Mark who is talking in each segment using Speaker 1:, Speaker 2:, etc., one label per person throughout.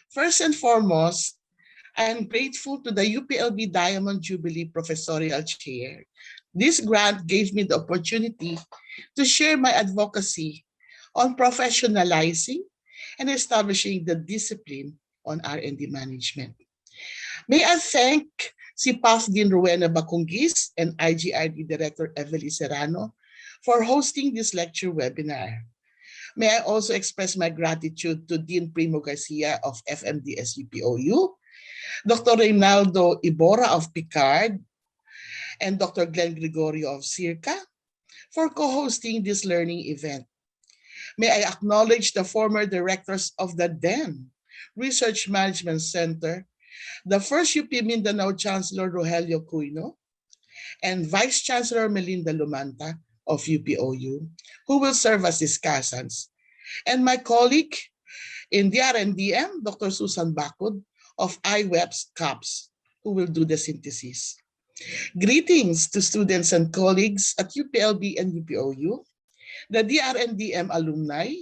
Speaker 1: First and foremost, I am grateful to the UPLB Diamond Jubilee Professorial Chair. This grant gave me the opportunity to share my advocacy on professionalizing and establishing the discipline on R&D management. May I thank si PAF Dean Rowena Bacungis and IGRD Director Evelyn Serrano for hosting this lecture webinar. May I also express my gratitude to Dean Primo Garcia of FMDS UPOU, Dr. Reynaldo Ibora of Picard, and Dr. Glenn Gregorio of CIRCA for co-hosting this learning event. May I acknowledge the former directors of the DEN Research Management Center, the first UP Mindanao Chancellor Rogelio Cuyno, and Vice Chancellor Melinda Lumanta of UPOU, who will serve as discussants, and my colleague in the RNDM, Dr. Susan Bacud of IWEPS CAPS, who will do the synthesis. Greetings to students and colleagues at UPLB and UPOU, the DRNDM alumni,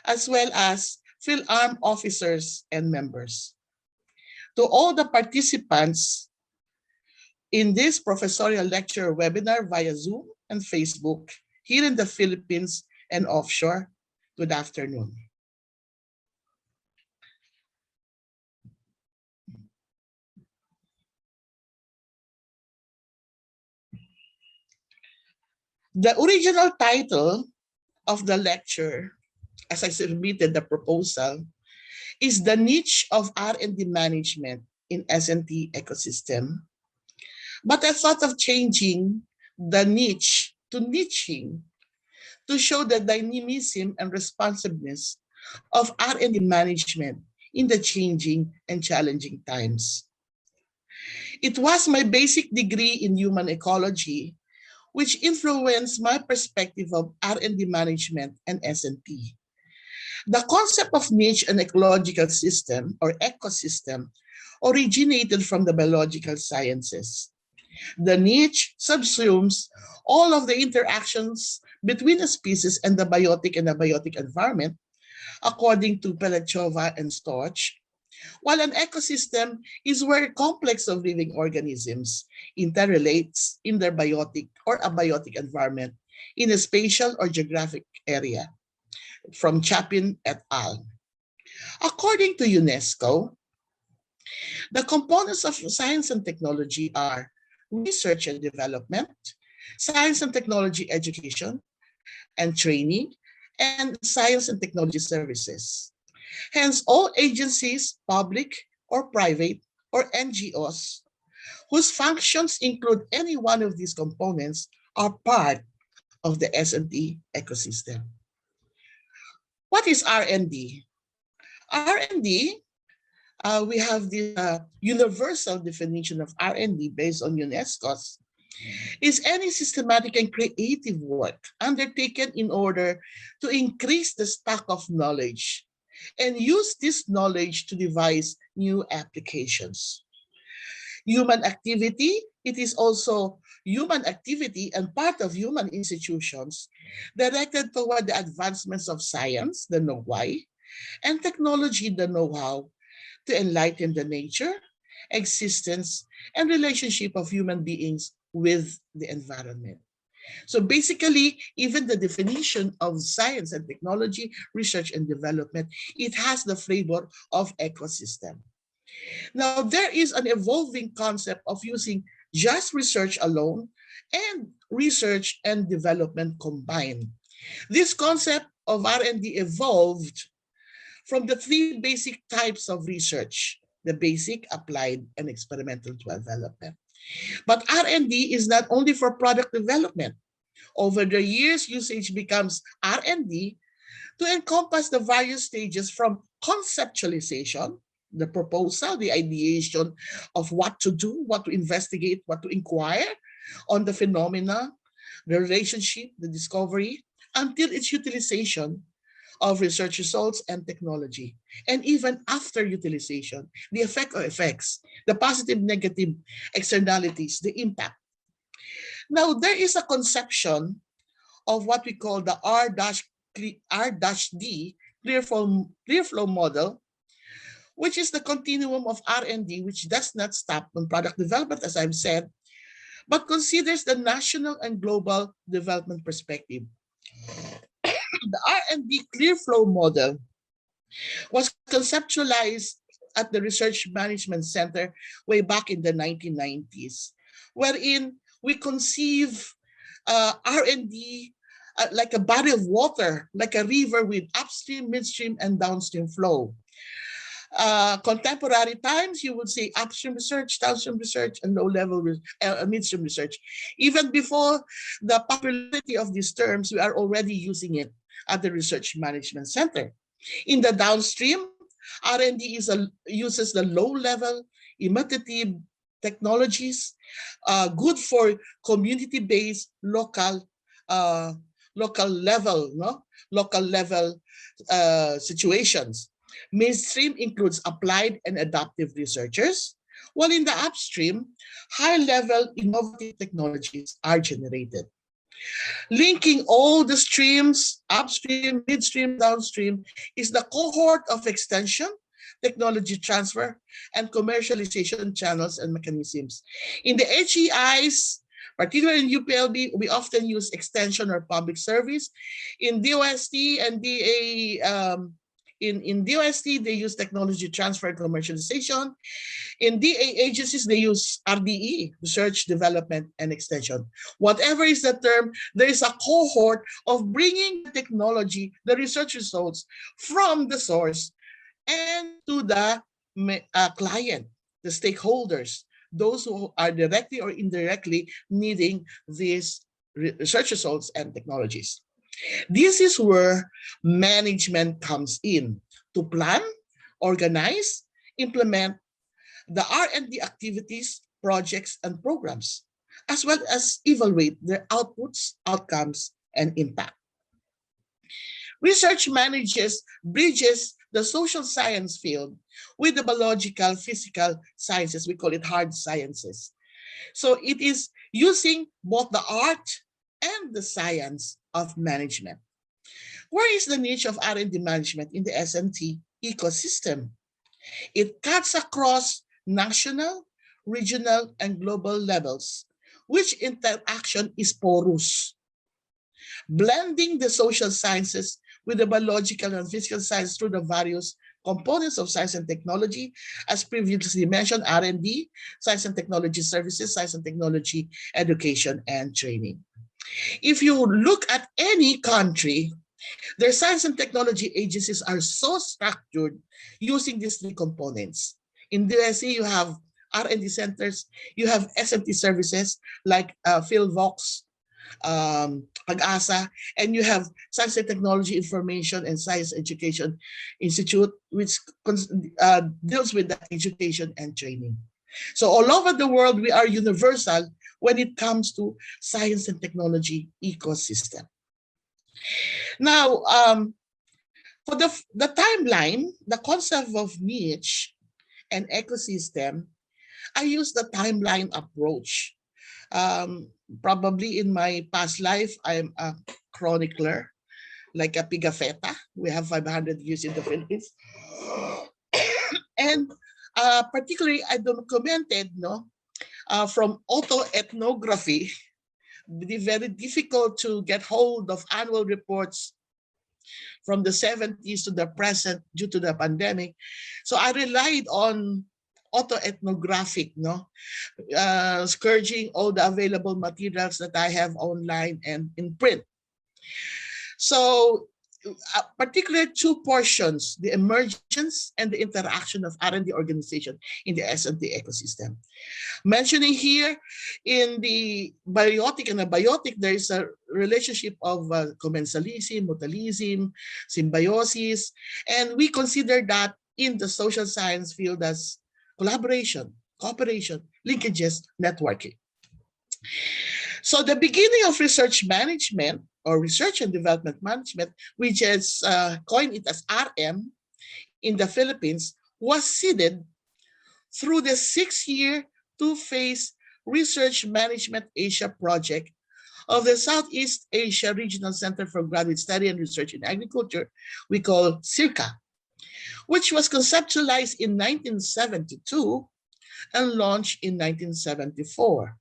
Speaker 1: as well as PhilArm officers and members. To all the participants in this professorial lecture webinar via Zoom and Facebook here in the Philippines and offshore, good afternoon. The original title of the lecture, as I submitted the proposal, is The Niche of R&D Management in S&T Ecosystem. But I thought of changing the niche to niching to show the dynamism and responsiveness of R&D management in the changing and challenging times. It was my basic degree in human ecology which influenced my perspective of R&D management and S&T. The concept of niche and ecological system or ecosystem originated from the biological sciences. The niche subsumes all of the interactions between a species and the biotic and abiotic environment, according to Pelechova and Storch, while an ecosystem is where a complex of living organisms interrelates in their biotic or abiotic environment in a spatial or geographic area, from Chapin et al. According to UNESCO, the components of science and technology are research and development, science and technology education and training, and science and technology services. Hence, all agencies, public or private, or NGOs, whose functions include any one of these components are part of the S&T ecosystem. What is R&D? R&D, we have the universal definition of R&D based on UNESCO's, is any systematic and creative work undertaken in order to increase the stock of knowledge and use this knowledge to devise new applications. Human activity, it is also human activity and part of human institutions directed toward the advancements of science, the know-why, and technology, the know-how, to enlighten the nature, existence, and relationship of human beings with the environment. So basically, even the definition of science and technology, research and development, it has the flavor of ecosystem. Now, there is an evolving concept of using just research alone and research and development combined. This concept of R&D evolved from the three basic types of research: the basic, applied, and experimental development. But R&D is not only for product development. Over the years, usage becomes R&D to encompass the various stages from conceptualization, the proposal, the ideation of what to do, what to investigate, what to inquire on the phenomena, the relationship, the discovery, until its utilization of research results and technology. And even after utilization, the effect or effects, the positive, negative externalities, the impact. Now, there is a conception of what we call the R-D clear flow model, which is the continuum of R&D, which does not stop on product development, as I've said, but considers the national and global development perspective. The R&D clear flow model was conceptualized at the Research Management Center way back in the 1990s, wherein we conceive R&D like a body of water, like a river with upstream, midstream, and downstream flow. Contemporary times, you would say upstream research, downstream research, and low-level midstream research. Even before the popularity of these terms, we are already using it at the Research Management Center. In the downstream, R&D uses the low-level imitative technologies, good for community-based local level situations. Mainstream includes applied and adaptive researchers, while in the upstream, high-level innovative technologies are generated. Linking all the streams, upstream, midstream, downstream, is the cohort of extension, technology transfer, and commercialization channels and mechanisms. In the HEIs, particularly in UPLB, we often use extension or public service. In DOST and DA, in DOST, they use technology transfer and commercialization. In DA agencies, they use RDE, research, development, and extension. Whatever is the term, there is a cohort of bringing the technology, the research results from the source and to the client, the stakeholders, those who are directly or indirectly needing these research results and technologies. This is where management comes in to plan, organize, implement the R&D activities, projects, and programs, as well as evaluate their outputs, outcomes, and impact. Research bridges the social science field with the biological, physical sciences. We call it hard sciences. So it is using both the art and the science of management. Where is the niche of R&D management in the S&T ecosystem? It cuts across national, regional, and global levels, which interaction is porous. Blending the social sciences with the biological and physical science through the various components of science and technology, as previously mentioned, R&D, science and technology services, science and technology education and training. If you look at any country, their science and technology agencies are so structured using these three components. In the USA, you have R&D centers, you have S&T services like PhilVox, Pag-asa, and you have Science and Technology Information and Science Education Institute, which deals with that education and training. So all over the world, we are universal when it comes to science and technology ecosystem. Now, for the timeline, the concept of niche and ecosystem, I use the timeline approach. Probably in my past life, I'm a chronicler, like a Pigafetta. We have 500 years in the Philippines. And particularly, I documented from autoethnography, very difficult to get hold of annual reports from the 70s to the present due to the pandemic. So I relied on autoethnographic, scourging all the available materials that I have online and in print. So particularly two portions, the emergence and the interaction of R&D organization in the S&T ecosystem. Mentioning here in the biotic and abiotic, there is a relationship of commensalism, mutualism, symbiosis, and we consider that in the social science field as collaboration, cooperation, linkages, networking. So the beginning of research management or research and development management, we just coined it as RM in the Philippines, was seeded through the 6-year, 2-phase Research Management Asia project of the Southeast Asia Regional Center for Graduate Study and Research in Agriculture, we call CIRCA. which was conceptualized in 1972 and launched in 1974.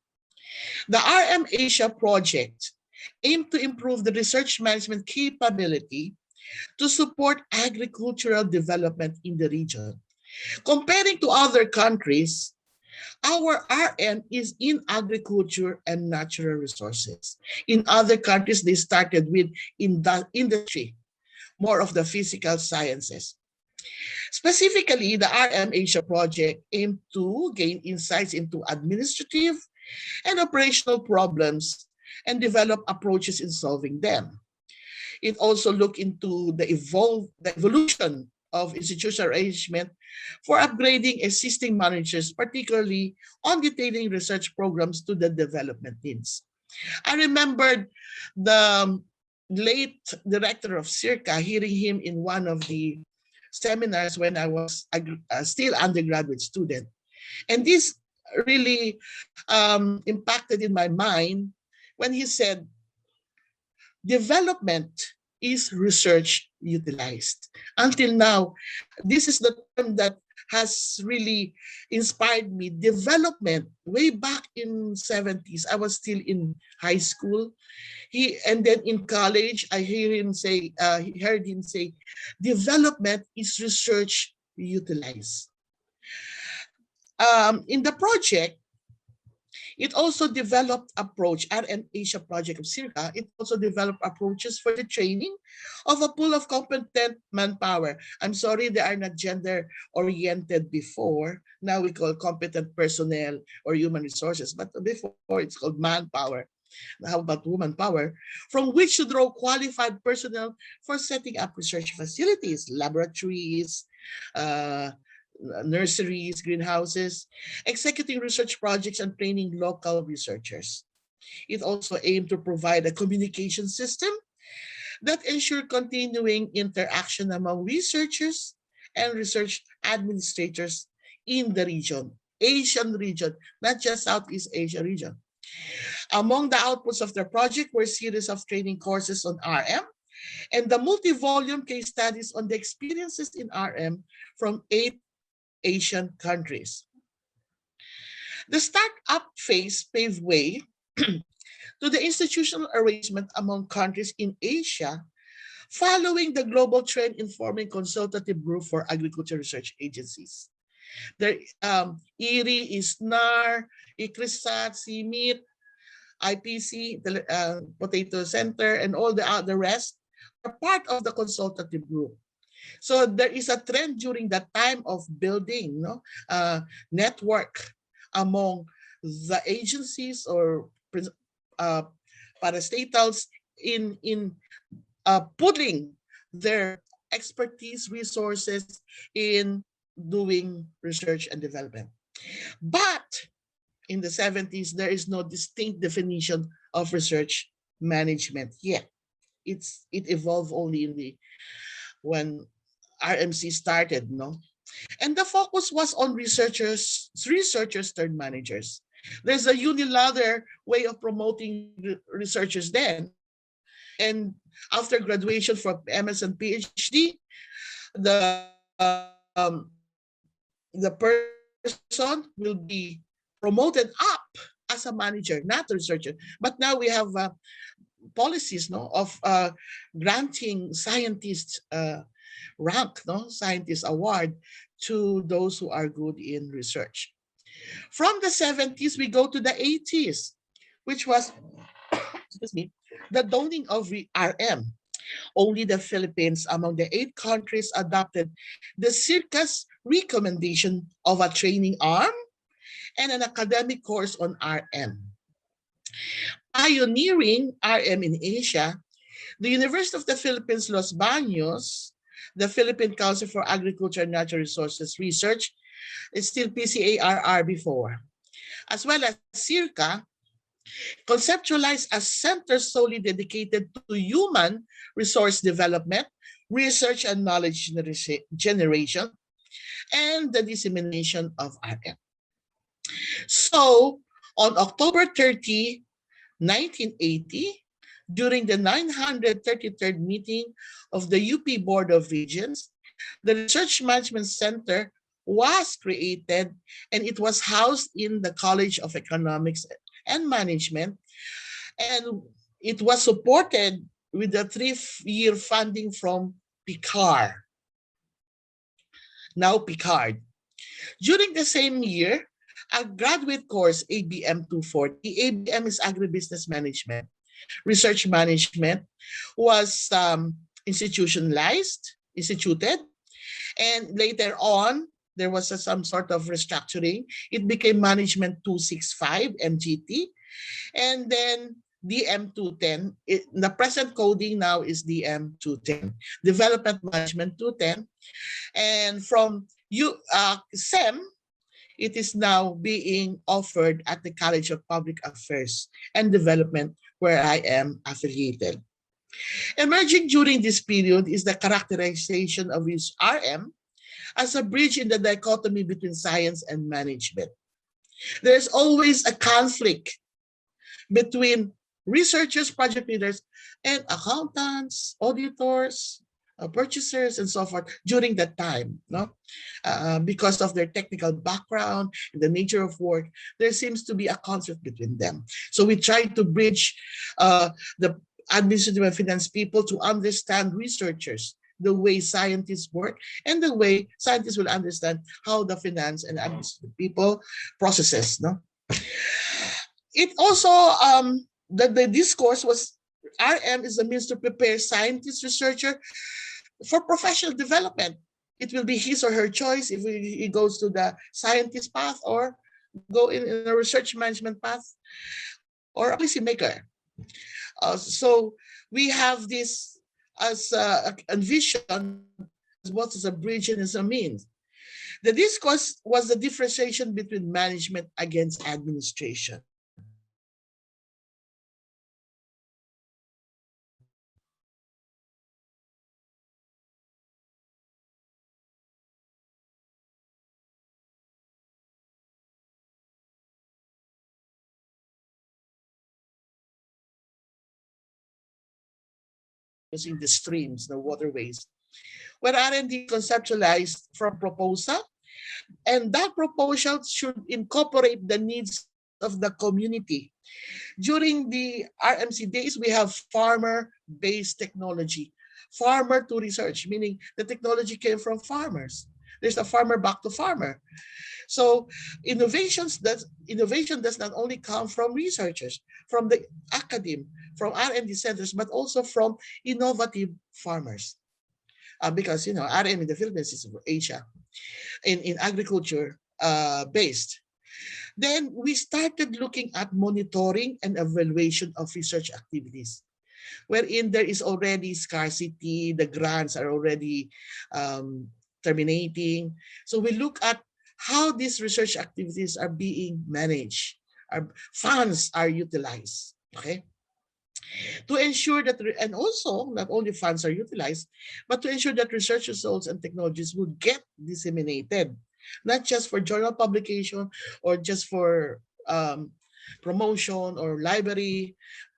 Speaker 1: The RM Asia project aimed to improve the research management capability to support agricultural development in the region. Comparing to other countries, our RM is in agriculture and natural resources. In other countries, they started with industry, more of the physical sciences. Specifically, the RM Asia project aimed to gain insights into administrative and operational problems and develop approaches in solving them. It also looked into the evolution of institutional arrangement for upgrading existing managers, particularly on detailing research programs to the development needs. I remembered the late director of CIRCA, hearing him in one of the seminars when I was still undergraduate student. And this really impacted in my mind when he said, development is research utilized. Until now, this is the term that has really inspired me. Development, way back in 70s, I was still in high school. And then in college, I heard him say, development is research utilized. In the project, it also developed approach, RM Asia project of CIRCA, it also developed approaches for the training of a pool of competent manpower. I'm sorry, they are not gender-oriented before. Now we call competent personnel or human resources, but before it's called manpower. How about woman power? From which to draw qualified personnel for setting up research facilities, laboratories, nurseries, greenhouses, executing research projects, and training local researchers. It also aimed to provide a communication system that ensured continuing interaction among researchers and research administrators in the region, Asian region, not just Southeast Asia region. Among the outputs of the project were a series of training courses on RM and the multi-volume case studies on the experiences in RM from 8 Asian countries. The startup phase paved way to the institutional arrangement among countries in Asia following the global trend informing consultative group for agriculture research agencies. The IRI, ISNAR, ICRISAT, CIMIT, IPC, the Potato Center, and all the rest are part of the consultative group. So there is a trend during that time of building network among the agencies or parastatals in putting their expertise resources in doing research and development. But in the 70s, there is no distinct definition of research management yet. It evolved only when RMC started, no? And the focus was on researchers turned managers. There's a unilateral way of promoting researchers then. And after graduation from MS and PhD, the person will be promoted up as a manager, not a researcher. But now we have policies of granting scientists rank, scientist award to those who are good in research. From the 70s, we go to the 80s, which was, excuse me, the dawning of RM. Only the Philippines among the 8 countries adopted the CIRCA's recommendation of a training arm and an academic course on RM. Pioneering RM in Asia, the University of the Philippines, Los Baños, the Philippine Council for Agriculture and Natural Resources Research, is still PCARR before, as well as CIRCA, conceptualized a center solely dedicated to human resource development, research and knowledge generation, and the dissemination of RM. So, on October 30, 1980, during the 933rd meeting of the UP Board of Regents, The Research Management Center was created, and it was housed in the College of Economics and Management, and it was supported with a 3-year funding from PICAR, now Picard. During the same year, a graduate course, ABM 240, ABM is Agribusiness Management, Research Management, was instituted, and later on, there was some sort of restructuring. It became Management 265, MGT, and then DM210. The present coding now is DM210, Development Management 210. And from SEM, it is now being offered at the College of Public Affairs and Development, where I am affiliated. Emerging during this period is the characterization of its RM as a bridge in the dichotomy between science and management. There's always a conflict between researchers, project leaders, and accountants, auditors, purchasers, and so forth during that time. No, because of their technical background and the nature of work, there seems to be a conflict between them. So we try to bridge the administrative and finance people to understand researchers, the way scientists work, and the way scientists will understand how the finance and administrative people processes. No, it also the discourse was RM is a means to prepare scientist researcher for professional development. It will be his or her choice if he goes to the scientist path or go in a research management path or a policymaker. So we have this as a vision as well as a bridge and as a means. The discourse was the differentiation between management against administration. Using the streams, the waterways, where R&D conceptualized from proposal, and that proposal should incorporate the needs of the community. During the RMC days, we have farmer-based technology, farmer to research, meaning the technology came from farmers. There's a farmer back to farmer. So innovation does not only come from researchers, from the academe, from R&D centers, but also from innovative farmers. Because RM in the Philippines is Asia, in agriculture based. Then we started looking at monitoring and evaluation of research activities, wherein there is already scarcity, the grants are already terminating. So we look at how these research activities are being managed, our funds are utilized, okay? To ensure that, and also not only funds are utilized, but to ensure that research results and technologies would get disseminated, not just for journal publication or just for promotion or library,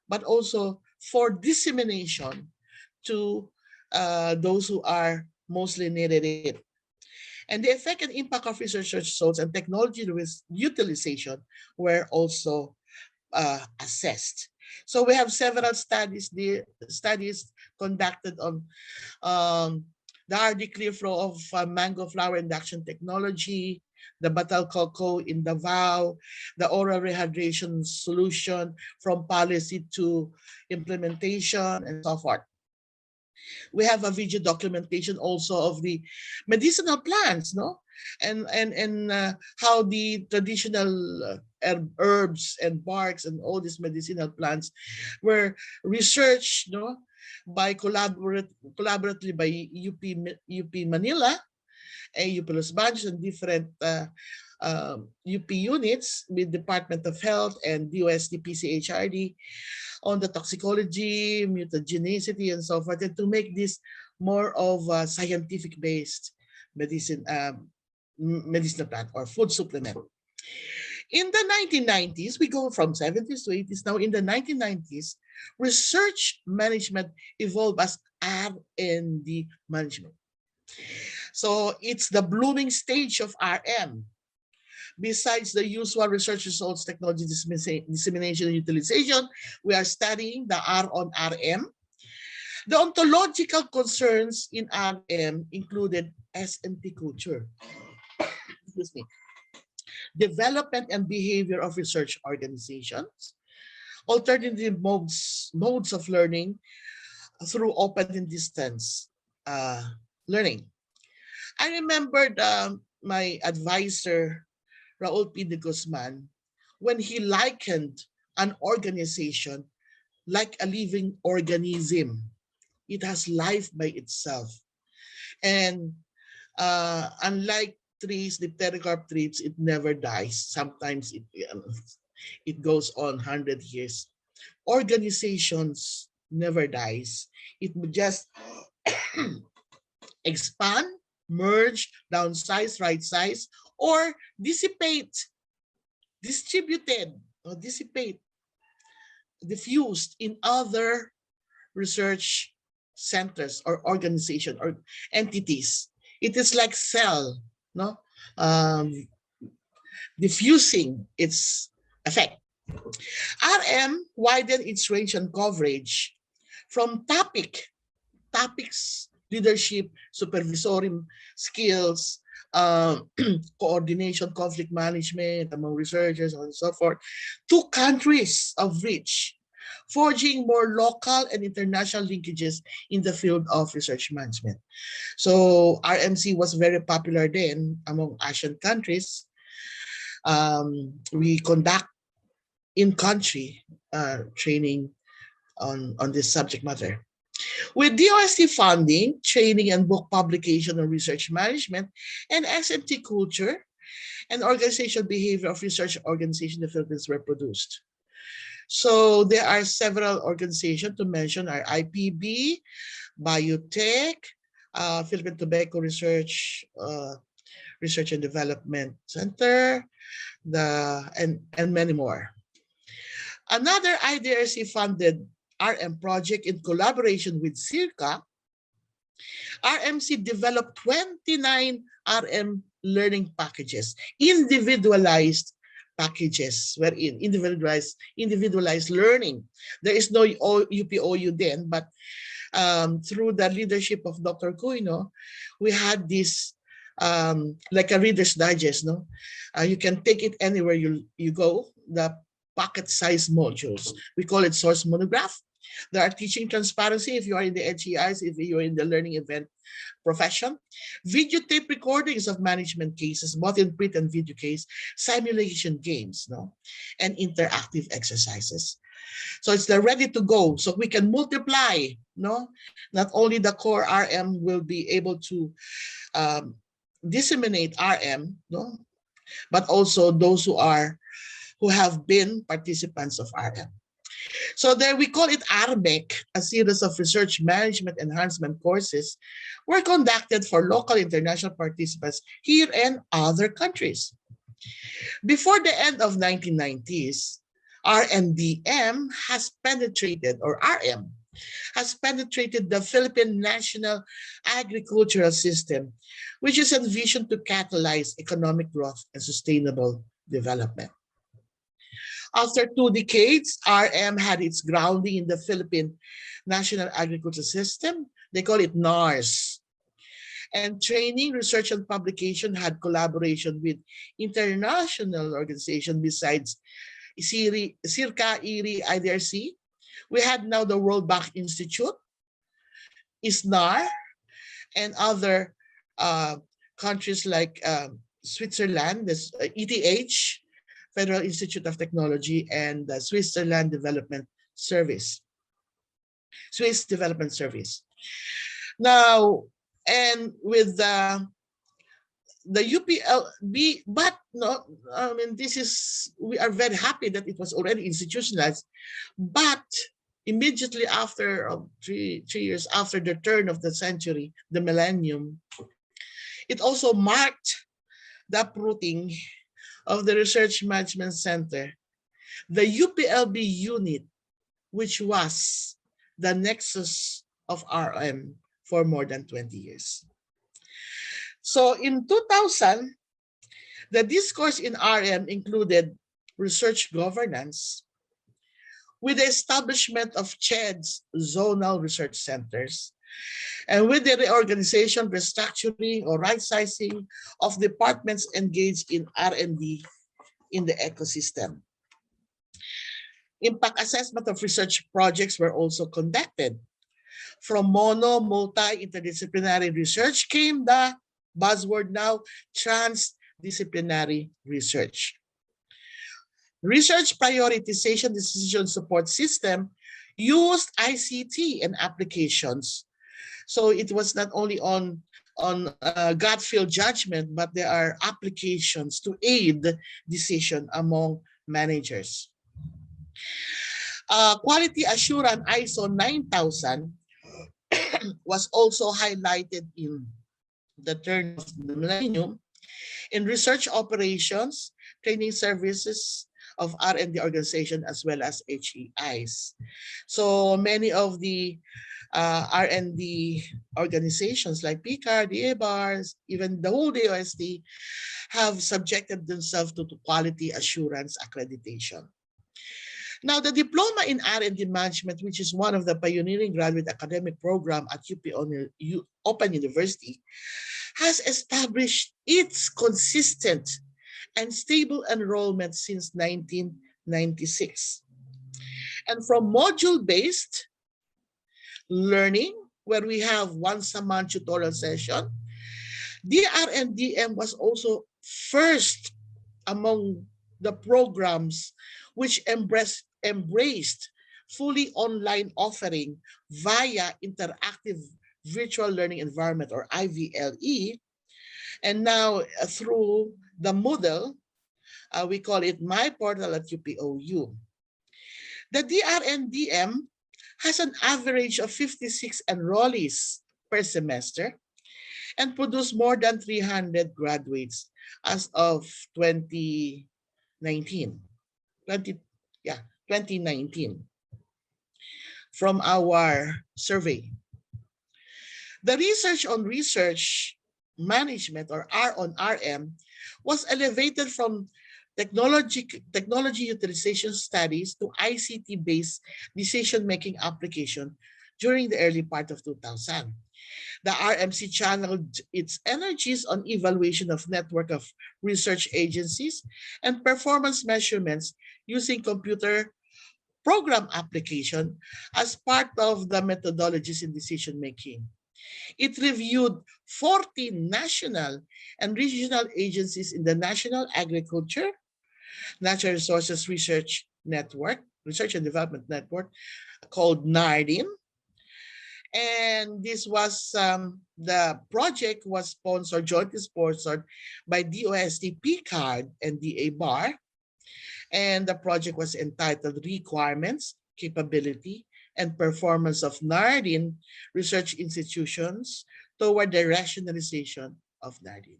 Speaker 1: but also for dissemination to those who are mostly needed it. And the effect and impact of research results and technology utilization were also assessed. So we have several studies conducted on the RD clear flow of mango flower induction technology, the Batal cocoa in Davao, the oral rehydration solution from policy to implementation, and so forth. We have a video documentation also of the medicinal plants, no? And how the traditional herbs and barks and all these medicinal plants were researched, no, by collaboratively by UP Manila and UP Los Baños and different UP units with Department of Health and DOST PCHRD on the toxicology, mutagenicity, and so forth, and to make this more of a scientific-based medicinal plant or food supplement. In the 1990s, we go from 70s to 80s. Now in the 1990s, research management evolved as R&D management. So it's the blooming stage of RM. Besides the usual research results, technology dissemination and utilization, we are studying the R on RM. The ontological concerns in RM included S&T culture, excuse me, development and behavior of research organizations, alternative modes of learning through open and distance learning. I remembered my advisor, Raul P. de Guzman, when he likened an organization like a living organism. It has life by itself. And unlike trees, the pterocarp trees, it never dies. Sometimes it goes on 100 years. Organizations never dies. It would just expand, merge, downsize, right size, or dissipate, distributed, or dissipate, diffused in other research centers or organization or entities. It is like cell, no, diffusing its effect. RM widened its range and coverage from topics, leadership, supervisory skills, coordination, conflict management among researchers, and so forth, to countries of reach, forging more local and international linkages in the field of research management. So RMC was very popular then among Asian countries. We conduct in-country training on this subject matter. With DOST funding, training and book publication on research management, and S&T culture and organizational behavior of research organizations in the Philippines were produced. So there are several organizations to mention are IPB, Biotech, Philippine Tobacco Research and Development Center, and many more. Another IDRC-funded RM project in collaboration with CIRCA, RMC developed 29 RM learning packages, individualized packages, wherein individualized learning. There is no UPOU then, but through the leadership of Dr. Cuino, we had this like a Reader's Digest. No, you can take it anywhere you go. The pocket-sized modules. We call it source monograph. There are teaching transparency if you are in the HEIs, if you are in the learning event profession. Videotape recordings of management cases, both in print and video case, simulation games, no, and interactive exercises. So it's the ready to go. So we can multiply, no? Not only the core RM will be able to disseminate RM, no, but also those who have been participants of RM. So there we call it RMEC, a series of research management enhancement courses were conducted for local international participants here and other countries. Before the end of 1990s, RNDM has penetrated, or RM, has penetrated the Philippine national agricultural system, which is envisioned to catalyze economic growth and sustainable development. After 2 decades, RM had its grounding in the Philippine National Agriculture System. They call it NARS. And training, research, and publication had collaboration with international organizations besides CIRCA, IRI, IDRC. We had now the World Bank Institute, ISNAR, and other countries like Switzerland, this ETH, Federal Institute of Technology, and the Switzerland Development Service. Swiss Development Service. Now, and with the UPLB, but no, I mean, we are very happy that it was already institutionalized, but immediately after, 3 years after the turn of the century, the millennium, it also marked the uprooting of the Research Management Center, the UPLB unit, which was the nexus of RM for more than 20 years. So in 2000, the discourse in RM included research governance with the establishment of CHED's zonal research centers, and with the reorganization, restructuring, or right-sizing of departments engaged in R&D in the ecosystem. Impact assessment of research projects were also conducted. From mono, multi, interdisciplinary research came the buzzword now, transdisciplinary research. Research prioritization decision support system used ICT and applications. So it was not only on gut feel judgment, but there are applications to aid decision among managers. Quality assurance ISO 9000 was also highlighted in the turn of the millennium in research operations, training services of R&D organization, as well as HEIs. So many of the R&D organizations like PCAR, DABARS, even the whole DOST have subjected themselves to quality assurance accreditation. Now, the diploma in R&D management, which is one of the pioneering graduate academic program at Open University, has established its consistent and stable enrollment since 1996. And from module-based learning, where we have once a month tutorial session, DRNDM was also first among the programs which embraced fully online offering via interactive virtual learning environment, or IVLE. And now through the Moodle, we call it My Portal at UPOU. The DRNDM has an average of 56 enrollees per semester and produce more than 300 graduates as of 2019 from our survey. The research on research management, or R on RM, was elevated from technology utilization studies to ICT-based decision-making application during the early part of 2000. The RMC channeled its energies on evaluation of network of research agencies and performance measurements using computer program application as part of the methodologies in decision-making. It reviewed 14 national and regional agencies in the National Agriculture, Natural Resources Research Network, Research and Development Network, called NARDIN. And this was, the project was jointly sponsored by DOST PCARD and DABAR. And the project was entitled Requirements, Capability, and Performance of NARDIN Research Institutions Toward the Rationalization of NARDIN.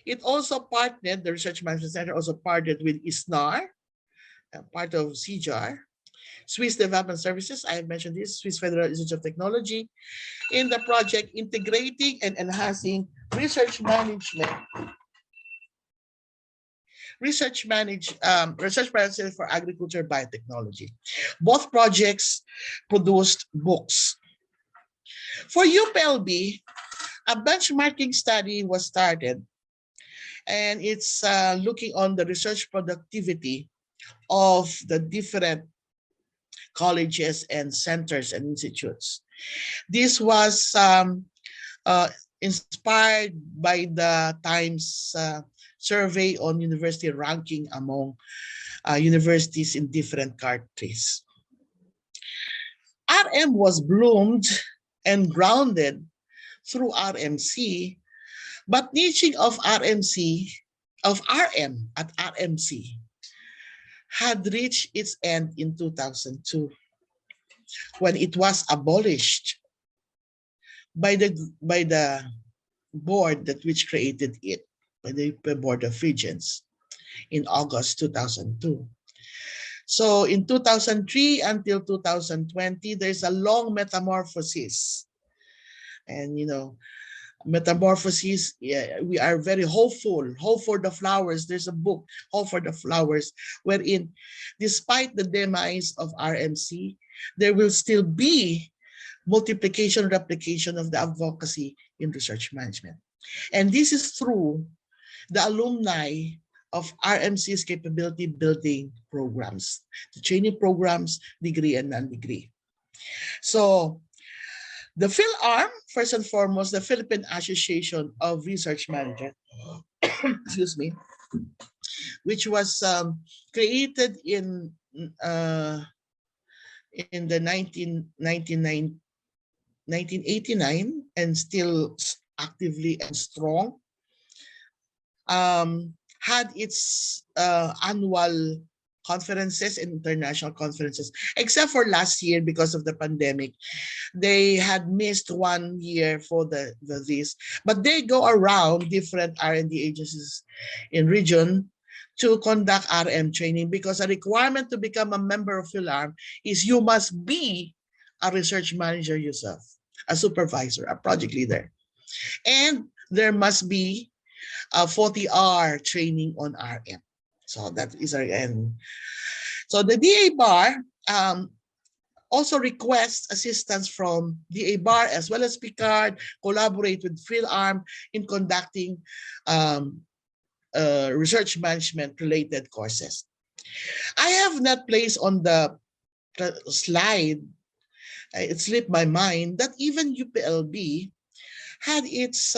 Speaker 1: It also partnered, the Research Management Center also partnered with ISNAR, part of CJAR, Swiss Development Services, I have mentioned this, Swiss Federal Institute of Technology, in the project Integrating and Enhancing Research Management. Research Management for Agriculture Biotechnology. Both projects produced books. For UPLB, a benchmarking study was started, and it's looking on the research productivity of the different colleges and centers and institutes. This was inspired by the Times survey on university ranking among universities in different countries. RM was bloomed and grounded through RMC, but niching of RM at RMC had reached its end in 2002 when it was abolished by the board which created it, by the Board of Regents in August 2002. So in 2003 until 2020, there's a long metamorphosis. And Metamorphosis, yeah, we are very hopeful. Hope for the flowers. There's a book, Hope for the Flowers, wherein despite the demise of RMC, there will still be multiplication, replication of the advocacy in research management. And this is through the alumni of RMC's capability building programs, the training programs, degree and non-degree. So the PhilArm, first and foremost, the Philippine Association of Research Managers, excuse me, which was created in the 1989 and still actively and strong, had its annual conferences and international conferences, except for last year because of the pandemic. They had missed 1 year for this, but they go around different R&D agencies in region to conduct RM training, because a requirement to become a member of PhilArm is you must be a research manager yourself, a supervisor, a project leader, and there must be a 40-hour training on RM. So that is our end. So the DA bar also requests assistance from DA bar as well as PICARD, collaborate with PhilArm in conducting research management related courses. I have not placed on the slide, it slipped my mind that even UPLB had its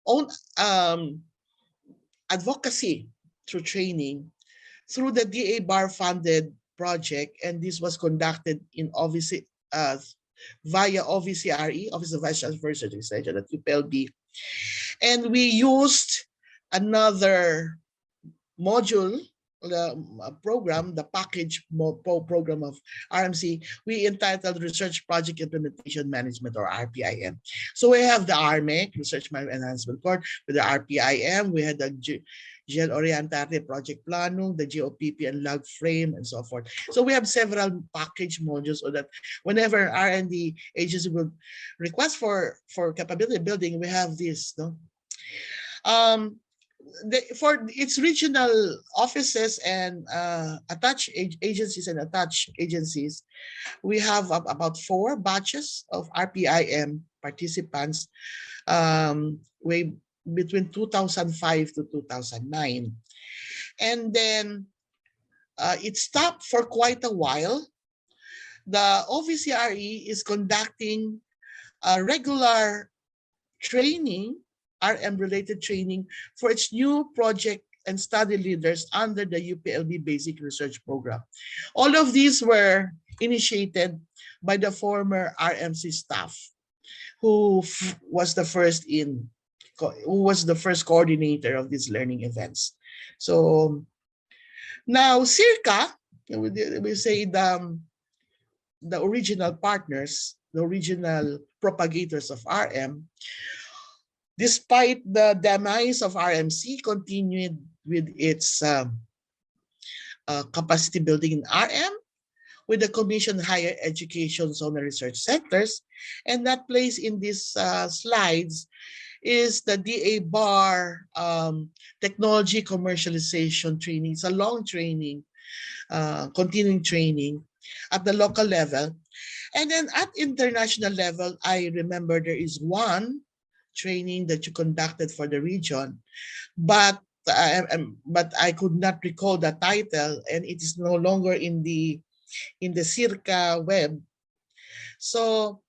Speaker 1: own advocacy through training through the DA bar funded project, and this was conducted in via OVCRE, Office of Vice Chancellor for Research and Extension at UPLB. And we used another module, the program, the package program of RMC, we entitled Research Project Implementation Management, or RPIM. So we have the RMEC, Research Management Enhancement Court, with the RPIM, we had the GL Orientate Project Plano, the GOPP and log frame, and so forth. So we have several package modules so that whenever R&D agency will request for capability building, we have this. No? For its regional offices and attached agencies and attached agencies, we have about 4 batches of RPIM participants way between 2005 to 2009. And then it stopped for quite a while. The OVCRE is conducting a regular training, RM-related training, for its new project and study leaders under the UPLB Basic Research Program. All of these were initiated by the former RMC staff, who was the first coordinator of these learning events. So now CIRCA, we say the original partners, the original propagators of RM, despite the demise of RMC, continued with its capacity building in RM with the Commission Higher Education Zonal Research Centers. And that place in these slides is the DA bar technology commercialization training. It's a long training, continuing training at the local level. And then at international level, I remember there is one training that you conducted for the region, but I could not recall the title, and it is no longer in the CIRCA web. So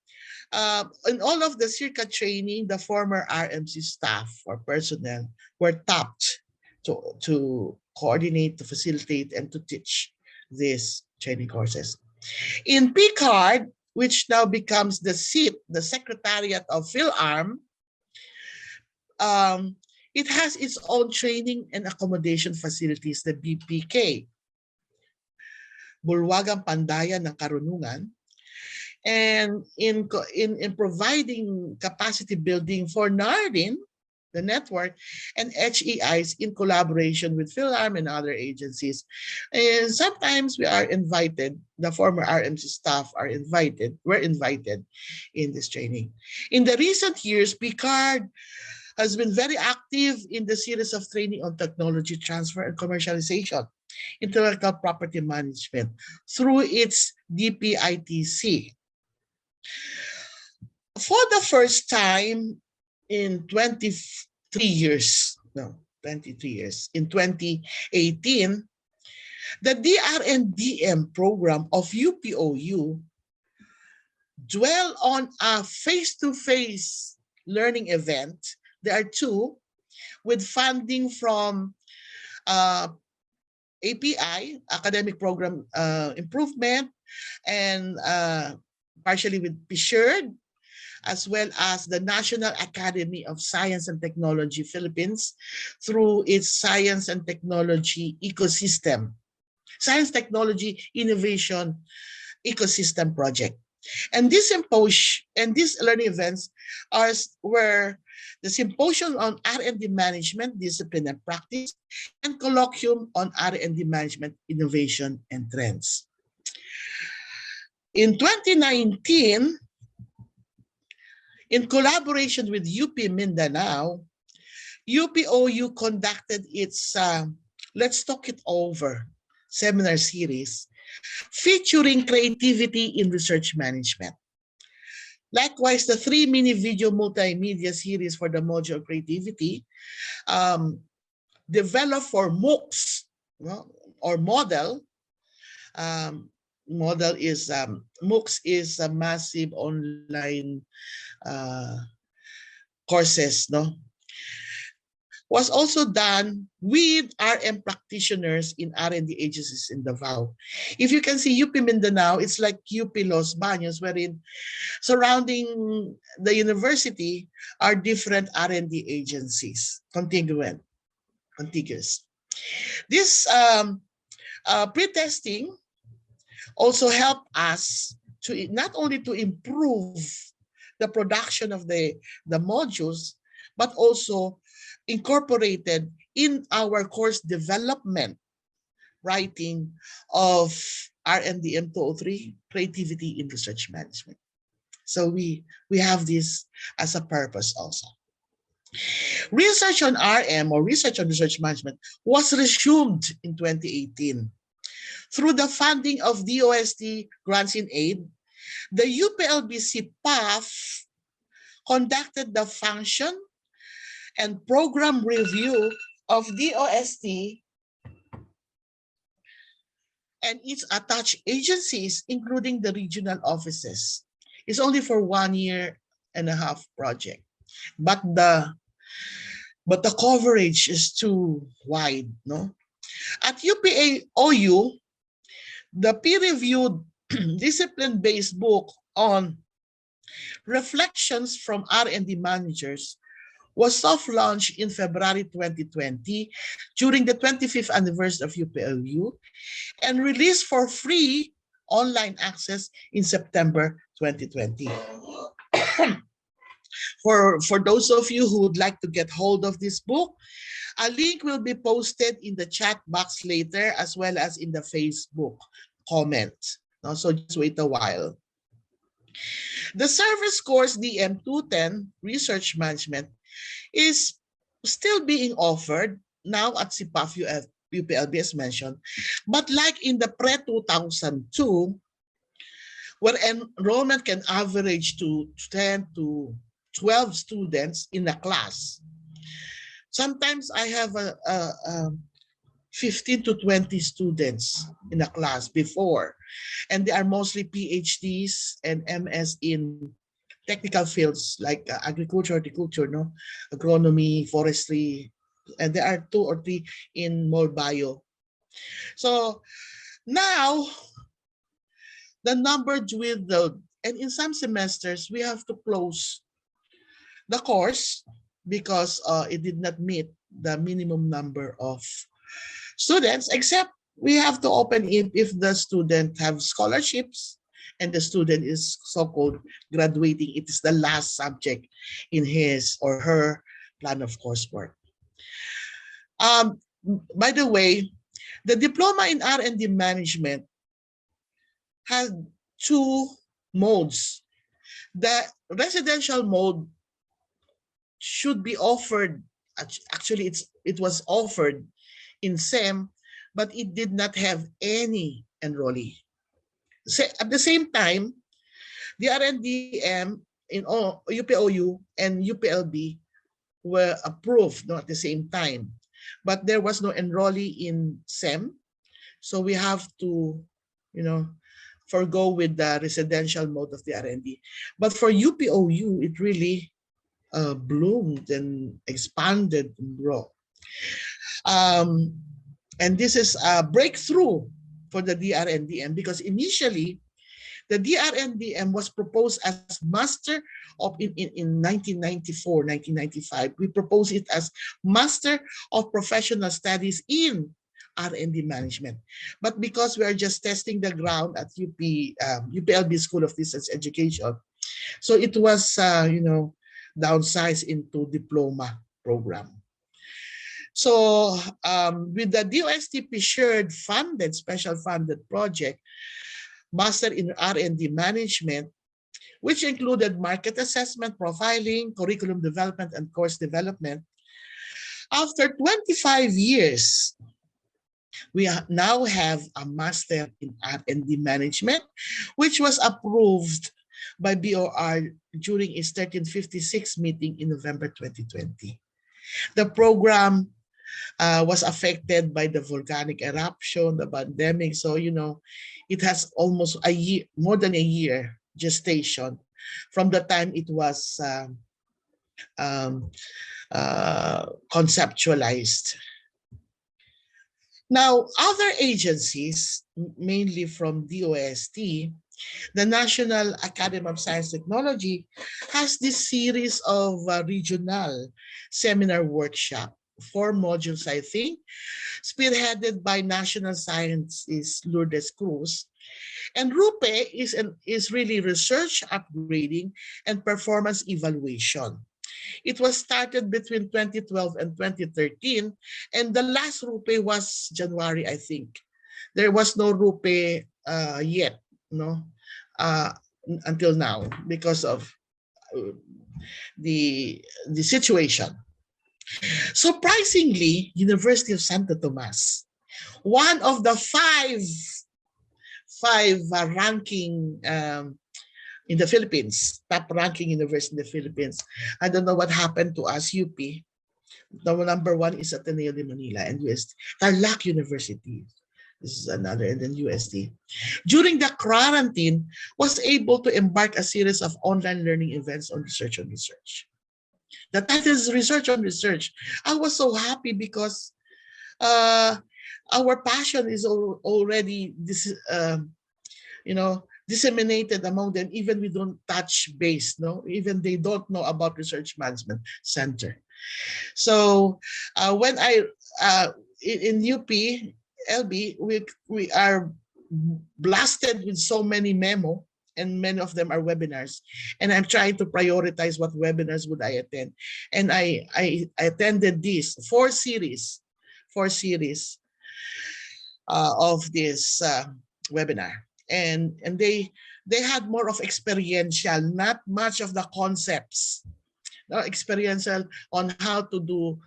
Speaker 1: in all of the CIRCA training, the former RMC staff or personnel were tapped to coordinate, to facilitate, and to teach these training courses. In PICARD, which now becomes the SIP, the Secretariat of PhilArm, it has its own training and accommodation facilities, the BPK, Bulwagang Pandayan ng Karunungan. And in providing capacity building for NARDIN, the network, and HEIs in collaboration with PhilArm and other agencies. And sometimes we are invited, the former RMC staff were invited in this training. In the recent years, PCARD has been very active in the series of training on technology transfer and commercialization, intellectual property management, through its DPITC. For the first time in 23 years, in 2018, the DRNDM program of UPOU dwell on a face-to-face learning event. There are two, with funding from API, Academic Program Improvement, and partially with PSHERD, as well as the National Academy of Science and Technology Philippines through its Science and Technology Ecosystem, Science Technology Innovation Ecosystem Project. And this symposium and these learning events were the symposium on R&D management, discipline and practice, and colloquium on R&D management, innovation and trends. In 2019, in collaboration with UP Mindanao, UPOU conducted its Let's Talk It Over seminar series featuring creativity in research management. Likewise, the 3 mini video multimedia series for the module creativity developed for MOOCs, or model. MOOCs is a massive online courses, was also done with RM practitioners in R&D agencies in Davao. If you can see UP Mindanao, it's like UP Los Baños, wherein surrounding the university are different R&D agencies, contiguous. This pre-testing also helped us to not only to improve the production of the modules, but also incorporated in our course development writing of RNDM 203, Creativity in Research Management. So we have this as a purpose also. Research on RM, or research on research management, was resumed in 2018. Through the funding of DOST Grants in Aid, the UPLBC PAF conducted the function and program review of DOST and its attached agencies, including the regional offices. It's only for 1.5 year project, but the coverage is too wide, no? At UPOU, the peer-reviewed discipline-based book on reflections from R&D managers was soft-launched in February 2020 during the 25th anniversary of UPLU and released for free online access in September 2020. For those of you who would like to get hold of this book, a link will be posted in the chat box later, as well as in the Facebook comment. So just wait a while. The service course DM210, Research Management, is still being offered now at CPAF UPLB as mentioned, but like in the pre-2002, where enrollment can average to 10 to 12 students in a class. Sometimes I have 15 to 20 students in a class before, and they are mostly PhDs and MS in technical fields like agriculture, horticulture, agronomy, forestry, and there are 2 or 3 in more bio. So now the number dwindled, and in some semesters we have to close the course because it did not meet the minimum number of students, except we have to open it if the student have scholarships and the student is so-called graduating. It is the last subject in his or her plan of coursework. Um, by the way, the diploma in R&D management has two modes. The residential mode should be offered, actually it was offered in SEM, but it did not have any enrollee. At the same time, the RNDM in UPOU and UPLB were approved, at the same time, but there was no enrollee in SEM, so we have to, forgo with the residential mode of the R&D. But for UPOU, it really bloomed and expanded and grew. And this is a breakthrough for the DRNDM, because initially the DRNDM was proposed as master of in 1994, 1995. We proposed it as Master of Professional Studies in R&D Management. But because we are just testing the ground at UPLB School of Distance Education, so it was, downsized into diploma program. So with the DOSTP shared funded, special funded project, Master in R&D Management, which included market assessment, profiling, curriculum development, and course development. After 25 years, we now have a Master in R&D Management, which was approved by BOR during its 1356 meeting in November 2020. The program was affected by the volcanic eruption, the pandemic. So, it has almost a year, more than a year gestation from the time it was conceptualized. Now, other agencies, mainly from DOST, the National Academy of Science Technology, has this series of regional seminar workshop, 4 modules, I think, spearheaded by National Scientist Lourdes Cruz. And RUPE is really research upgrading and performance evaluation. It was started between 2012 and 2013, and the last RUPE was January, I think. There was no RUPE yet, until now, because of the situation. Surprisingly, University of Santo Tomas, one of the five ranking in the Philippines, top ranking university in the Philippines. I don't know what happened to us, UP. The number 1 is Ateneo de Manila and UST. Tarlac University. This is another, and then UST. During the quarantine, was able to embark a series of online learning events on research on research. The title is Research on Research. I was so happy because our passion is already disseminated among them. Even we don't touch base, even they don't know about Research Management Center. So when in UP LB, we are blasted with so many memo, and many of them are webinars, and I'm trying to prioritize what webinars would I attend. And I attended these 4 series of this webinar, and they had more of experiential, not much of the concepts. Experiential on how to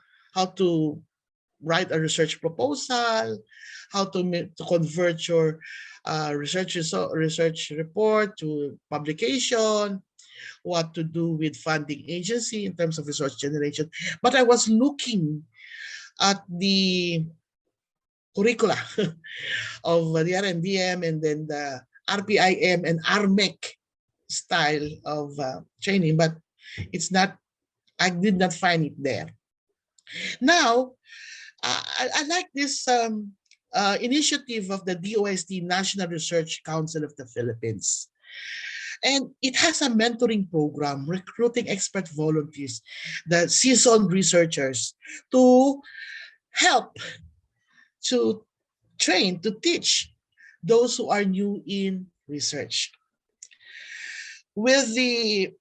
Speaker 1: write a research proposal, how to convert your research report to publication, what to do with funding agency in terms of resource generation. But I was looking at the curricula of the RNDM and then the RPIM and RMEC style of training, but it's not, I did not find it there. Now, I like this initiative of the DOST, National Research Council of the Philippines. And it has a mentoring program, recruiting expert volunteers, the seasoned researchers, to help, to train, to teach those who are new in research. With the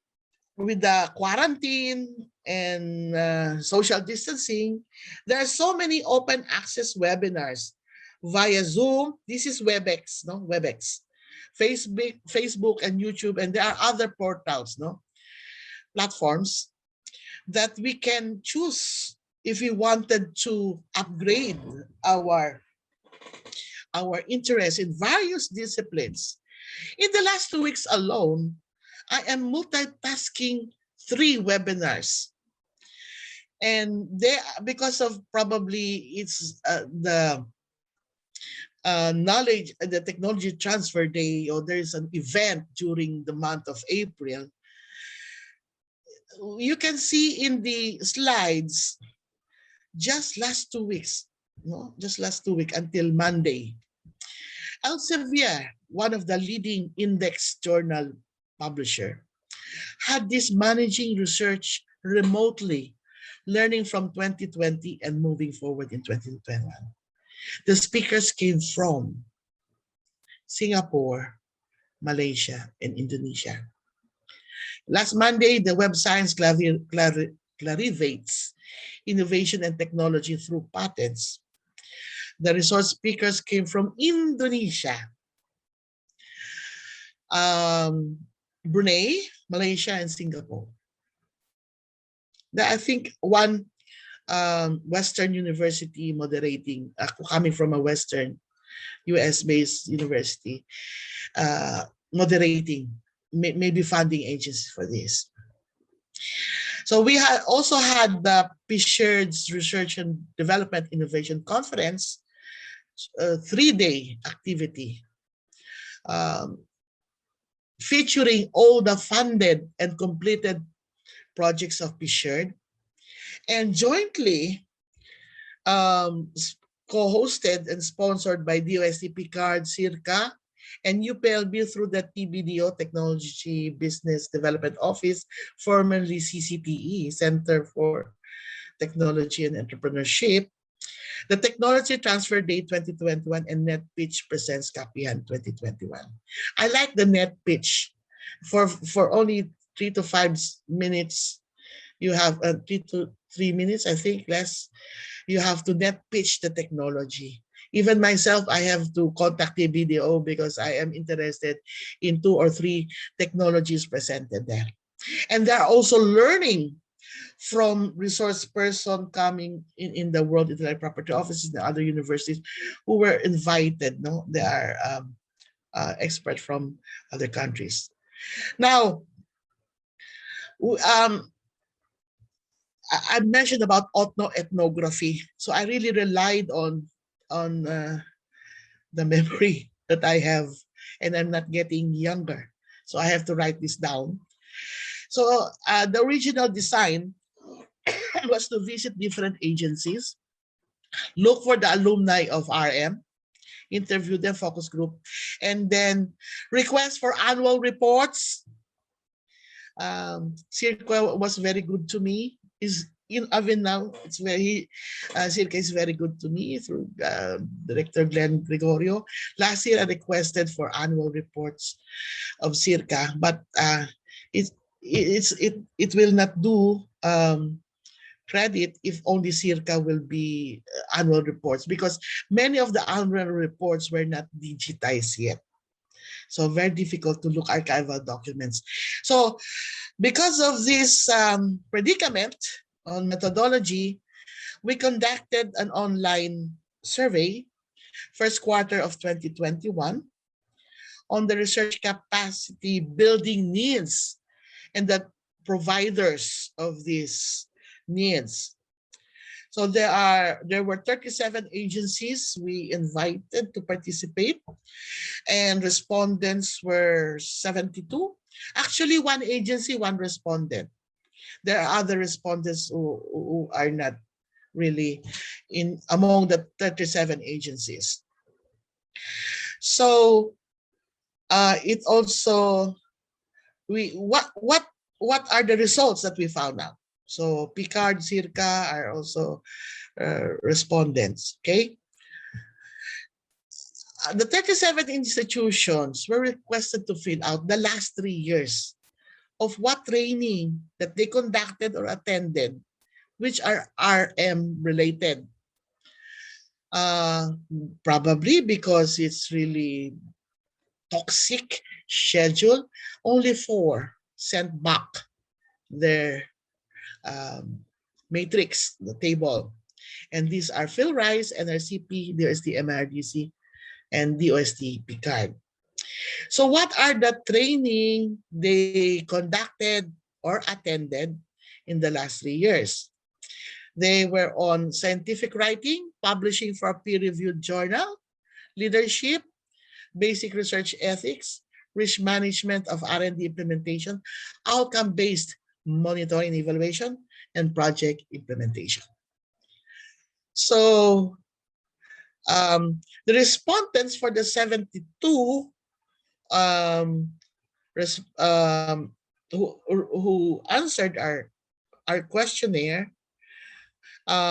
Speaker 1: with the quarantine and social distancing, there are so many open access webinars via Zoom. This is WebEx, no? WebEx. Facebook and YouTube, and there are other portals, no? Platforms that we can choose if we wanted to upgrade our interest in various disciplines. In the last 2 weeks alone, I am multitasking 3 webinars. And they, because of probably it's the knowledge, the technology transfer day, or there is an event during the month of April, you can see in the slides just last 2 weeks, no, just last 2 weeks until Monday. Elsevier, one of the leading index journal publisher, had this managing research remotely, learning from 2020 and moving forward in 2021. The speakers came from Singapore, Malaysia, and Indonesia. Last Monday, the Web Science clarivates innovation and technology through patents. The resource speakers came from Indonesia, Brunei, Malaysia, and Singapore. I think one Western university moderating, coming from a Western US-based university, moderating, maybe funding agencies for this. So we also had the PSHERD's Research and Development Innovation Conference, 3-day activity, featuring all the funded and completed projects of PSHERD, and jointly co-hosted and sponsored by DOST, PICARD, CIRCA, and UPLB through the TBDO, Technology Business Development Office, formerly CCTE, Center for Technology and Entrepreneurship. The Technology Transfer Day 2021 and Net Pitch presents Kapihan 2021. I like the net pitch. For only 3 to 5 minutes, you have 3 to 3 minutes, I think, less. You have to net pitch the technology. Even myself, I have to contact the BDO because I am interested in 2 or 3 technologies presented there. And they're also learning from resource person coming in the World Intellectual Property offices and other universities who were invited. No, they are experts from other countries. Now, I mentioned about ethnography, so I really relied on the memory that I have, and I'm not getting younger, so I have to write this down. So the original design was to visit different agencies, look for the alumni of RM, interview them, focus group, and then request for annual reports. CIRCA was very good to me. Even now, it's very, CIRCA is very good to me through Director Glenn Gregorio. Last year, I requested for annual reports of CIRCA, but it will not do credit if only CIRCA will be annual reports, because many of the annual reports were not digitized yet. So very difficult to look archival documents. So because of this predicament on methodology, we conducted an online survey first quarter of 2021 on the research capacity building needs and the providers of these needs. So there were 37 agencies we invited to participate, and respondents were 72. Actually, 1 agency, 1 respondent. There are other respondents who are not really among the 37 agencies. So it also, what are the results that we found out? So PICARD, CIRCA are also respondents, okay? The 37 institutions were requested to fill out the last 3 years of what training that they conducted or attended, which are RM related. Uh, Probably because it's really toxic schedule, only 4 sent back their matrix, the table. And these are Phil Rice, NRCP, DOST MRDC, and DOST Picard. So what are the training they conducted or attended in the last 3 years? They were on scientific writing, publishing for a peer-reviewed journal, leadership, basic research ethics, risk management of R&D implementation, outcome-based monitoring and evaluation, and project implementation. So the respondents for the 72 um, who answered our questionnaire,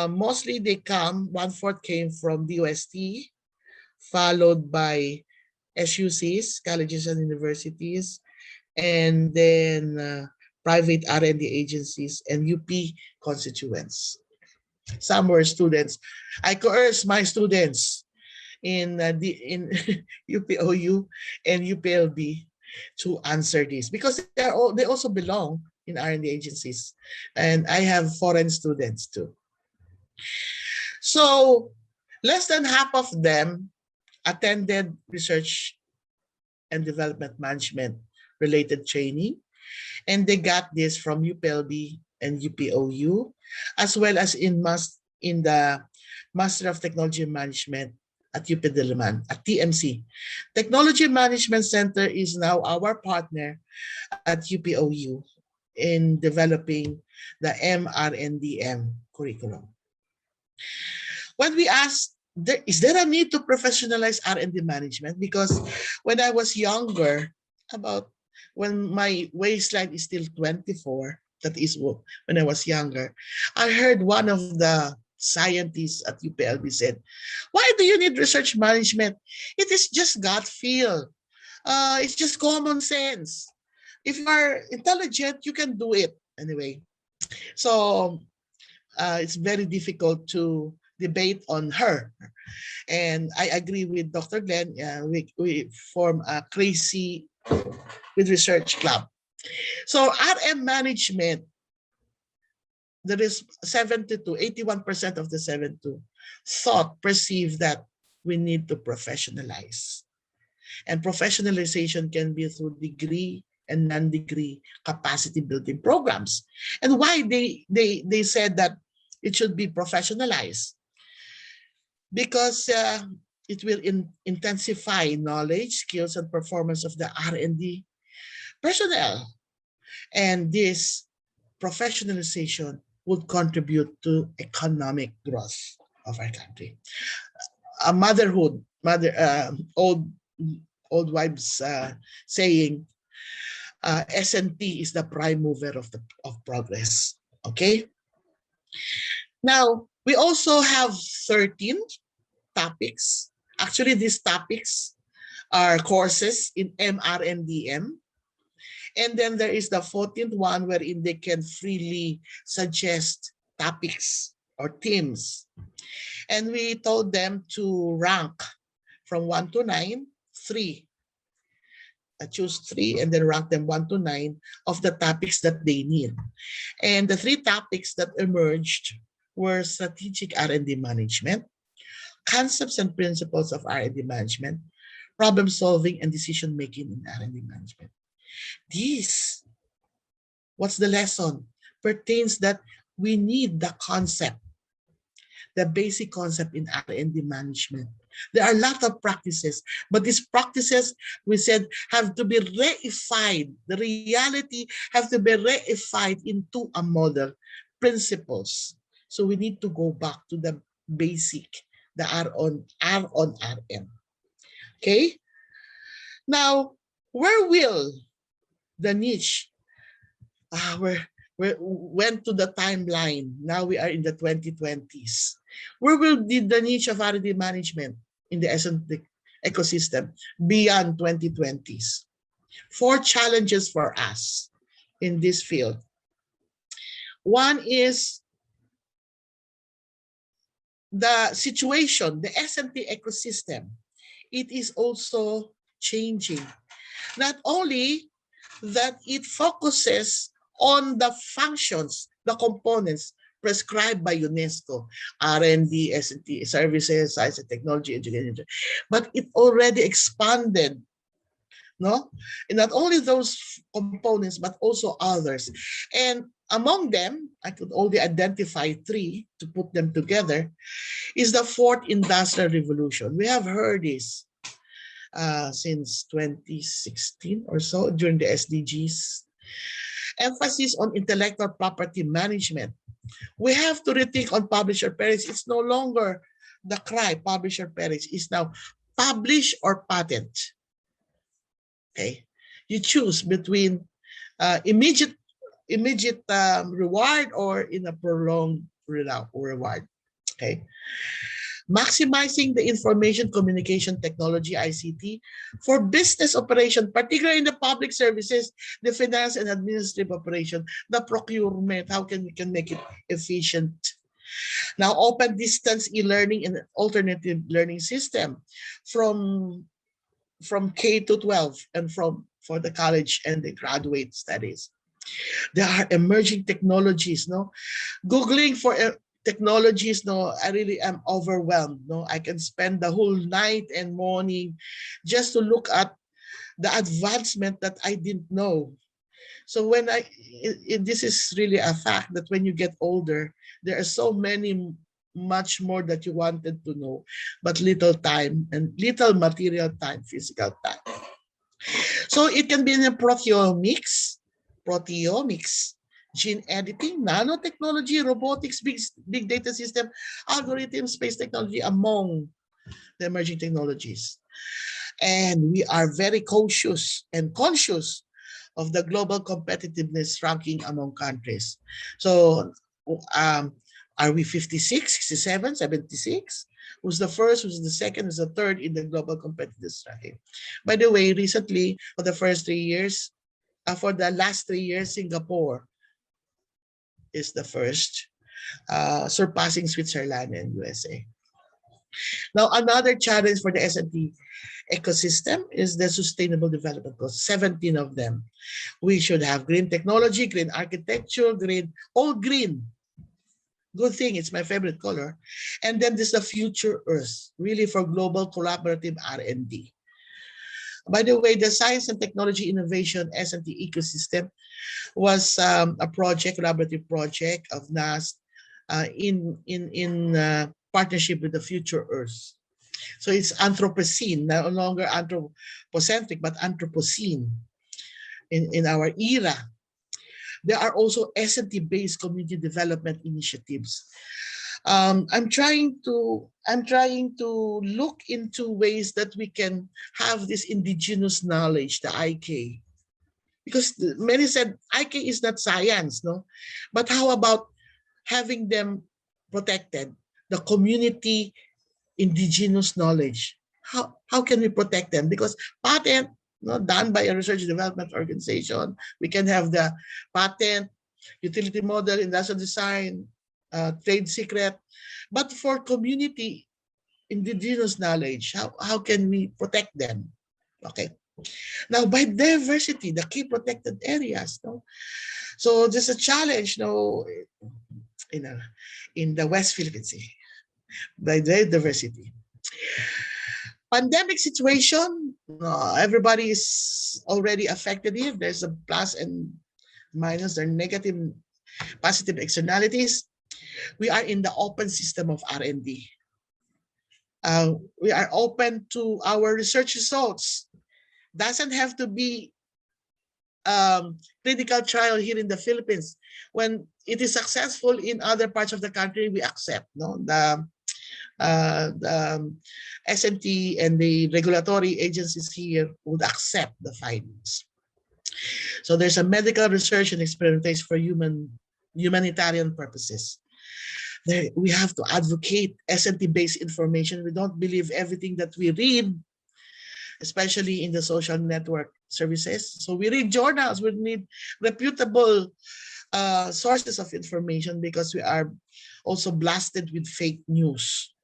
Speaker 1: mostly they come, 1/4 came from DOST, followed by SUCs, colleges and universities, and then private R&D agencies and UP constituents. Some were students. I coerced my students in UPOU and UPLB to answer this because they also belong in R&D agencies, and I have foreign students too. So less than half of them attended research and development management related training, and they got this from UPLB and UPOU, as well as in the Master of Technology Management at UP Diliman, at TMC. Technology Management Center is now our partner at UPOU in developing the MRNDM curriculum. When we asked, is there a need to professionalize R&D management? Because when I was younger, about when my waistline is still 24, that is when I was younger, I heard one of the scientists at UPLB said, why do you need research management? It is just gut feel. It's just common sense. If you are intelligent, you can do it. Anyway, so it's very difficult to debate on her. And I agree with Dr. Glenn. We form a Crazy with Research Club. So RM management, there is 81% of the 72 perceive that we need to professionalize. And professionalization can be through degree and non-degree capacity building programs. And why they said that it should be professionalized? Because it will intensify knowledge, skills, and performance of the R&D personnel. And this professionalization would contribute to economic growth of our country. Old wives saying, S&T is the prime mover of progress. Okay. Now, we also have 13 topics. Actually, these topics are courses in MRNDM. And then there is the 14th one wherein they can freely suggest topics or themes. And we told them to rank from 1 to 9, 3. Choose 3 and then rank them 1 to 9 of the topics that they need. And the 3 topics that emerged were strategic R&D management, concepts and principles of R&D management, problem solving and decision making in R&D management. This, what's the lesson? Pertains that we need the concept, the basic concept in R&D management. There are a lot of practices, but these practices, we said, have to be reified. The reality have to be reified into a model, principles. So we need to go back to the basic, the R on RM. Okay? Now, where will the niche, we went to the timeline. Now we are in the 2020s. Where will be the niche of R&D management in the S&T ecosystem beyond 2020s? 4 challenges for us. in this field. One is the situation, the S&T ecosystem. It is also changing. Not only that it focuses on the functions, the components prescribed by UNESCO, R&D, S&T, services, science and technology, education, but it already expanded, no? And not only those components, but also others. And among them, I could only identify three to put them together, is the fourth industrial revolution. We have heard this since 2016 or so during the SDGs. Emphasis on intellectual property management. We have to rethink on publisher perils. It's no longer the cry, publisher perils. It's now publish or patent. Okay, you choose between immediate reward or in a prolonged reward. Okay. Maximizing the information communication technology, ICT, for business operation, particularly in the public services, the finance and administrative operation, the procurement, how we can make it efficient. Now, open distance e-learning and alternative learning system from K to 12 and for the college and the graduate studies. There are emerging technologies, no? Googling for technologies, no, I really am overwhelmed. No, I can spend the whole night and morning just to look at the advancement that I didn't know. So when this is really a fact that when you get older, there are so many much more that you wanted to know, but little time and little material time, physical time. So it can be in a proteomics, gene editing, nanotechnology, robotics, big data system, algorithms, space technology, among the emerging technologies. And we are very conscious of the global competitiveness ranking among countries. So are we 56, 67, 76? Who's the first, who's the second, who's the third in the global competitiveness ranking? By the way, recently, for the first 3 years, for the last 3 years, Singapore is the first, surpassing Switzerland and USA. Now, another challenge for the S&T ecosystem is the Sustainable Development Goals, 17 of them. We should have green technology, green architecture, all green. Good thing, it's my favorite color. And then there's the future Earth, really for global collaborative R&D. By the way, the Science and Technology Innovation S&T ecosystem was a collaborative project of NAS in partnership with the Future Earth. So it's Anthropocene, no longer anthropocentric, but Anthropocene in our era. There are also S&T-based community development initiatives. I'm trying to look into ways that we can have this indigenous knowledge, the IK, because many said IK is not science, no, but how about having them protected, the community indigenous knowledge? How can we protect them? Because patent, no, done by a research and development organization, we can have the patent, utility model, industrial design, trade secret. But for community indigenous knowledge, how can we protect them? Okay. Now, biodiversity, the key protected areas. No? So there's a challenge, no, in the West Philippines Sea, biodiversity. Pandemic situation, everybody is already affected here. There's a plus and minus, there are negative, positive externalities. We are in the open system of R&D. We are open to our research results. Doesn't have to be clinical trial here in the Philippines. When it is successful in other parts of the country, we accept, no, the S&T and the regulatory agencies here would accept the findings. So there's a medical research and experimentation for humanitarian purposes. We have to advocate S&T-based information. We don't believe everything that we read especially in the social network services. So we read journals, we need reputable sources of information because we are also blasted with fake news.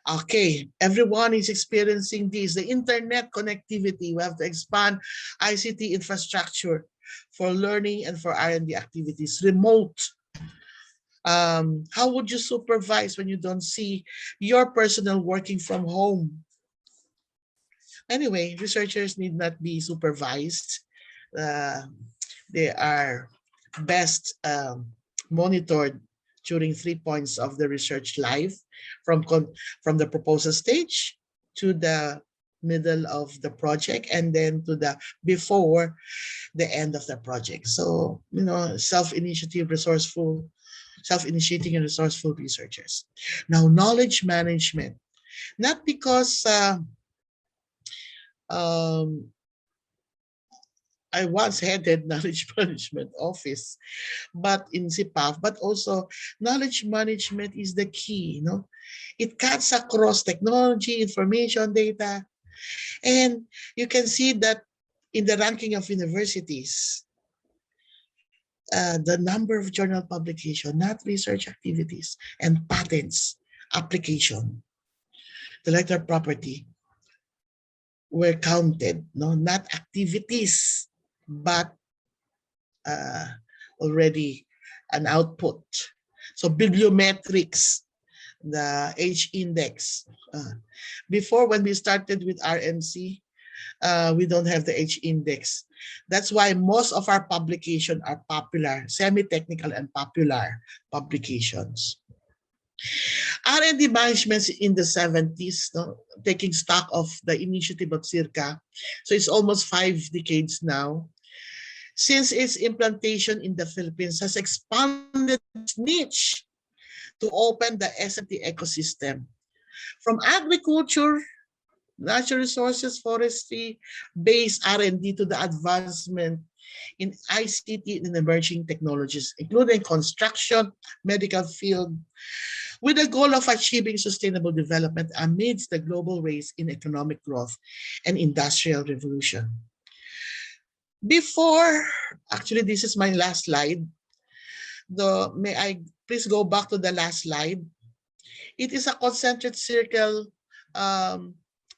Speaker 1: Okay, everyone is experiencing this. The internet connectivity, we have to expand ICT infrastructure for learning and for R&D activities. Remote. How would you supervise when you don't see your personnel working from home? Anyway, researchers need not be supervised. They are best monitored during 3 points of the research life, from the proposal stage to the middle of the project, and then to the before the end of the project. So, self-initiating and resourceful researchers. Now, knowledge management. Not because I once headed knowledge management office, but in CPAF, but also knowledge management is the key. It cuts across technology, information, data, and you can see that in the ranking of universities, the number of journal publication, not research activities, and patents application, intellectual property, were counted, not activities, but already an output. So bibliometrics, the H index. Before, when we started with RMC, we don't have the H index. That's why most of our publications are popular, semi-technical and popular publications. R&D management in the 70s, taking stock of the initiative of CIRCA. So it's almost 5 decades now. Since its implantation in the Philippines has expanded its niche to open the SMT ecosystem. From agriculture, natural resources, forestry, based R&D to the advancement in ICT and emerging technologies, including construction, medical field, with the goal of achieving sustainable development amidst the global race in economic growth and industrial revolution. Before, actually, this is my last slide. May I please go back to the last slide? It is a concentric circle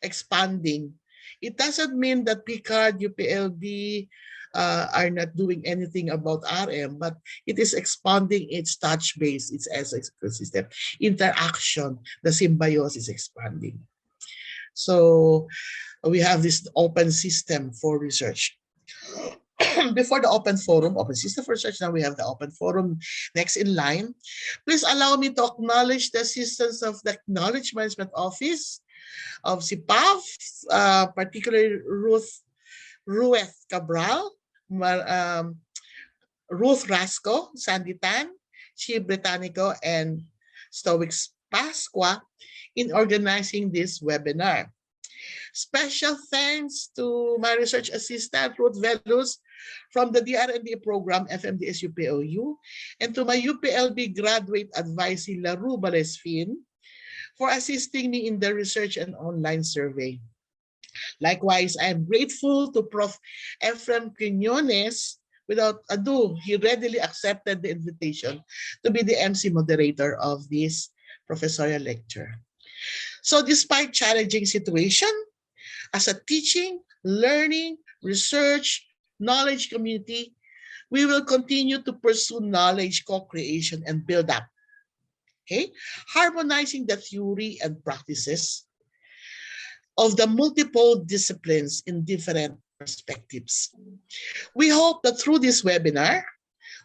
Speaker 1: expanding. It doesn't mean that PCARD, UPLB are not doing anything about RM, but it is expanding its touch base, its ecosystem, interaction, the symbiosis is expanding. So we have this open system for research. Before the open forum, open system for research, now we have the open forum next in line. Please allow me to acknowledge the assistance of the Knowledge Management Office of CPAF, particularly Rueth Cabral, Ruth Rasco, Sandy Tan, Chi Britannico, and Stoics Pasqua in organizing this webinar. Special thanks to my research assistant, Ruth Velus, from the DRND program, FMDS UPOU, and to my UPLB graduate advisee, Laru Balesfin, for assisting me in the research and online survey. Likewise, I am grateful to Prof. Ephraim Quinones. Without ado, he readily accepted the invitation to be the MC moderator of this professorial lecture. So despite challenging situation, as a teaching, learning, research, knowledge community, we will continue to pursue knowledge co-creation and build up. Okay, harmonizing the theory and practices of the multiple disciplines in different perspectives. We hope that through this webinar,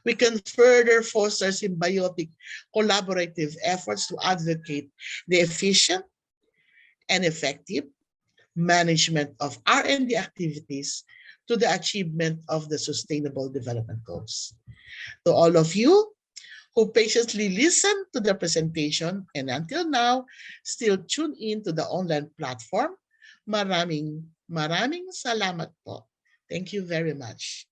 Speaker 1: we can further foster symbiotic collaborative efforts to advocate the efficient and effective management of R&D activities to the achievement of the Sustainable Development Goals. To all of you who patiently listened to the presentation and until now still tune in to the online platform, maraming salamat po. Thank you very much.